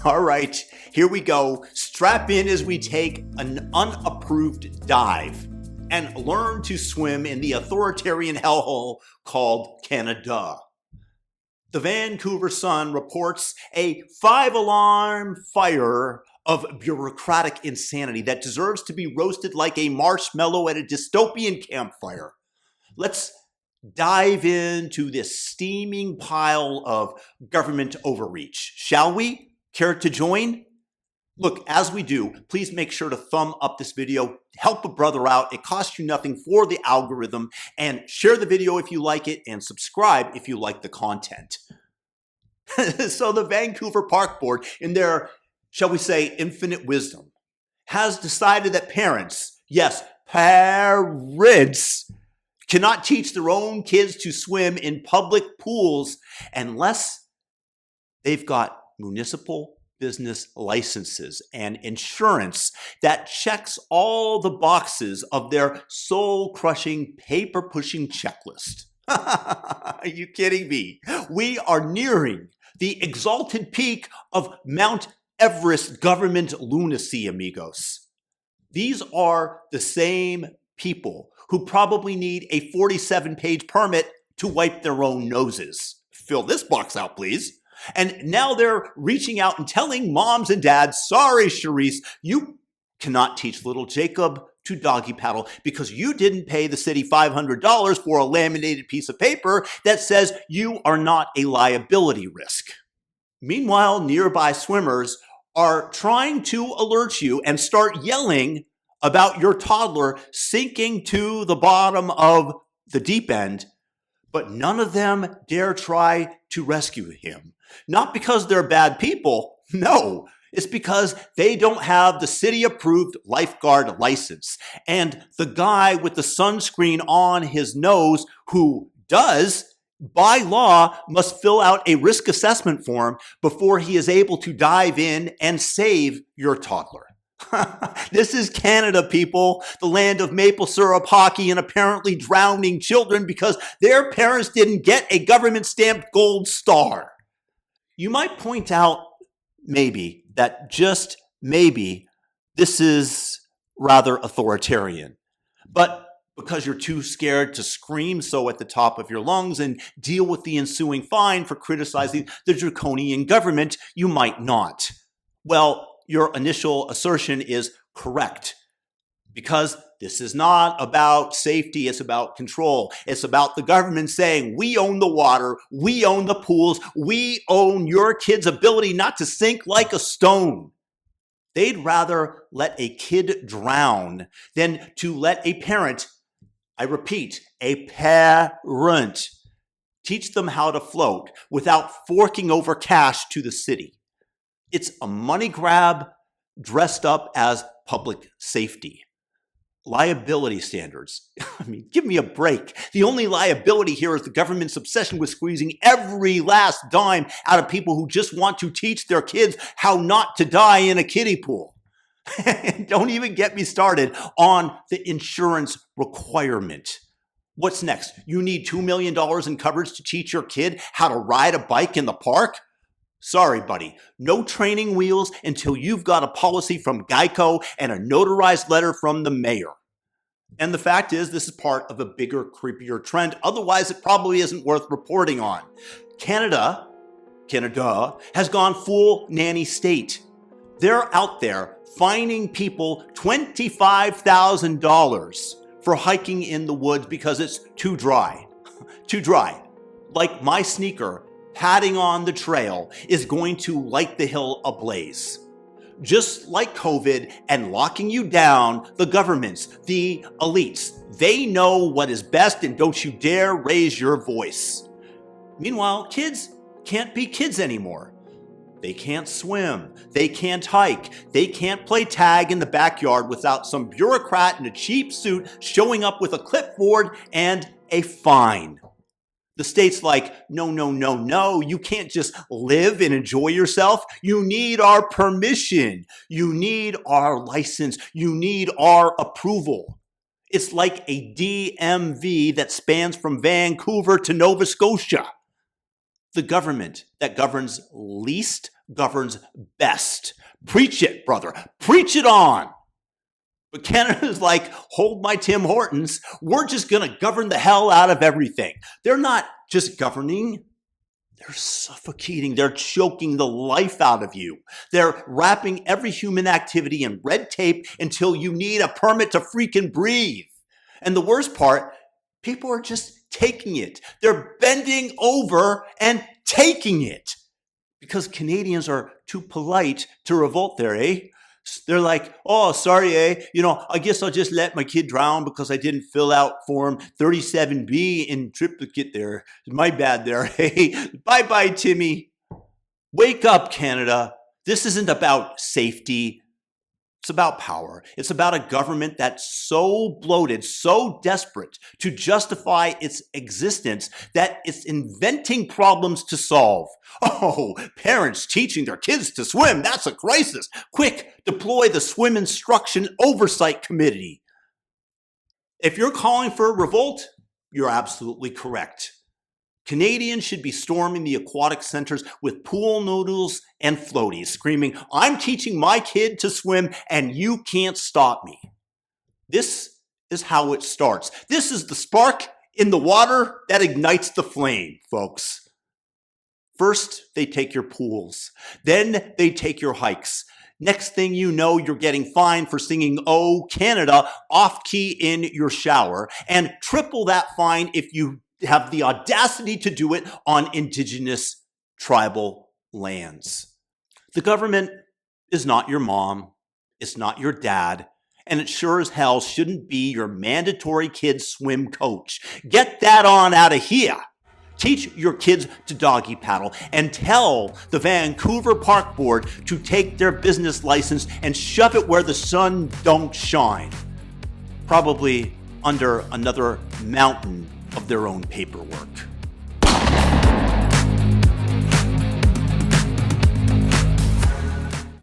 All right, here we go. Strap in as we take an unapproved dive and learn to swim in the authoritarian hellhole called Canada. The Vancouver Sun reports a 5-alarm fire of bureaucratic insanity that deserves to be roasted like a marshmallow at a dystopian campfire. Let's dive into this steaming pile of government overreach, shall we? Care to join? Look, as we do, please make sure to thumb up this video, help a brother out. It costs you nothing for the algorithm, and share the video if you like it, and subscribe if you like the content. So the Vancouver Park Board, in their, shall we say, infinite wisdom, has decided that parents, yes, parents, cannot teach their own kids to swim in public pools unless they've got municipal business licenses and insurance that checks all the boxes of their soul-crushing, paper-pushing checklist. Are you kidding me? We are nearing the exalted peak of Mount Everest government lunacy, amigos. These are the same people who probably need a 47-page permit to wipe their own noses. Fill this box out, please. And now they're reaching out and telling moms and dads, sorry, Charisse, you cannot teach little Jacob to doggy paddle because you didn't pay the city $500 for a laminated piece of paper that says you are not a liability risk. Meanwhile, nearby swimmers are trying to alert you and start yelling about your toddler sinking to the bottom of the deep end, but none of them dare try to rescue him. Not because they're bad people, no, it's because they don't have the city-approved lifeguard license. And the guy with the sunscreen on his nose who does, by law, must fill out a risk assessment form before he is able to dive in and save your toddler. This is Canada, people, the land of maple syrup hockey and apparently drowning children because their parents didn't get a government-stamped gold star. You might point out, maybe, that just maybe this is rather authoritarian. But because you're too scared to scream so at the top of your lungs and deal with the ensuing fine for criticizing the draconian government, you might not. Well, your initial assertion is correct. Because this is not about safety, it's about control. It's about the government saying, we own the water, we own the pools, we own your kid's ability not to sink like a stone. They'd rather let a kid drown than to let a parent, I repeat, a parent, teach them how to float without forking over cash to the city. It's a money grab dressed up as public safety. Liability standards. I mean, give me a break. The only liability here is the government's obsession with squeezing every last dime out of people who just want to teach their kids how not to die in a kiddie pool. And don't even get me started on the insurance requirement. What's next? You need $2 million in coverage to teach your kid how to ride a bike in the park? Sorry, buddy. No training wheels until you've got a policy from Geico and a notarized letter from the mayor. And the fact is, this is part of a bigger, creepier trend. Otherwise, it probably isn't worth reporting on. Canada has gone full nanny state. They're out there fining people $25,000 for hiking in the woods because it's too dry. Too dry. Like my sneaker padding on the trail is going to light the hill ablaze. Just like COVID and locking you down, the governments, the elites, they know what is best and don't you dare raise your voice. Meanwhile, kids can't be kids anymore. They can't swim, they can't hike, they can't play tag in the backyard without some bureaucrat in a cheap suit showing up with a clipboard and a fine. The state's like, no, you can't just live and enjoy yourself. You need our permission. You need our license. You need our approval. It's like a DMV that spans from Vancouver to Nova Scotia. The government that governs least governs best. Preach it, brother. Preach it on. But Canada's like, hold my Tim Hortons. We're just going to govern the hell out of everything. They're not just governing. They're suffocating. They're choking the life out of you. They're wrapping every human activity in red tape until you need a permit to freaking breathe. And the worst part, people are just taking it. They're bending over and taking it because Canadians are too polite to revolt there, eh? They're like, oh, sorry, eh? I guess I'll just let my kid drown because I didn't fill out Form 37B in triplicate there. My bad there, hey? Bye-bye, Timmy. Wake up, Canada. This isn't about safety. It's about power. It's about a government that's so bloated, so desperate to justify its existence that it's inventing problems to solve. Oh, parents teaching their kids to swim, that's a crisis. Quick, deploy the Swim Instruction Oversight Committee. If you're calling for a revolt, you're absolutely correct. Canadians should be storming the aquatic centers with pool noodles and floaties, screaming, I'm teaching my kid to swim and you can't stop me. This is how it starts. This is the spark in the water that ignites the flame, folks. First, they take your pools. Then they take your hikes. Next thing you know, you're getting fined for singing Oh Canada off key in your shower, and triple that fine if you have the audacity to do it on Indigenous tribal lands. The government is not your mom, it's not your dad, and it sure as hell shouldn't be your mandatory kids swim coach. Get that on out of here. Teach your kids to doggy paddle and tell the Vancouver Park Board to take their business license and shove it where the sun don't shine. Probably under another mountain of their own paperwork.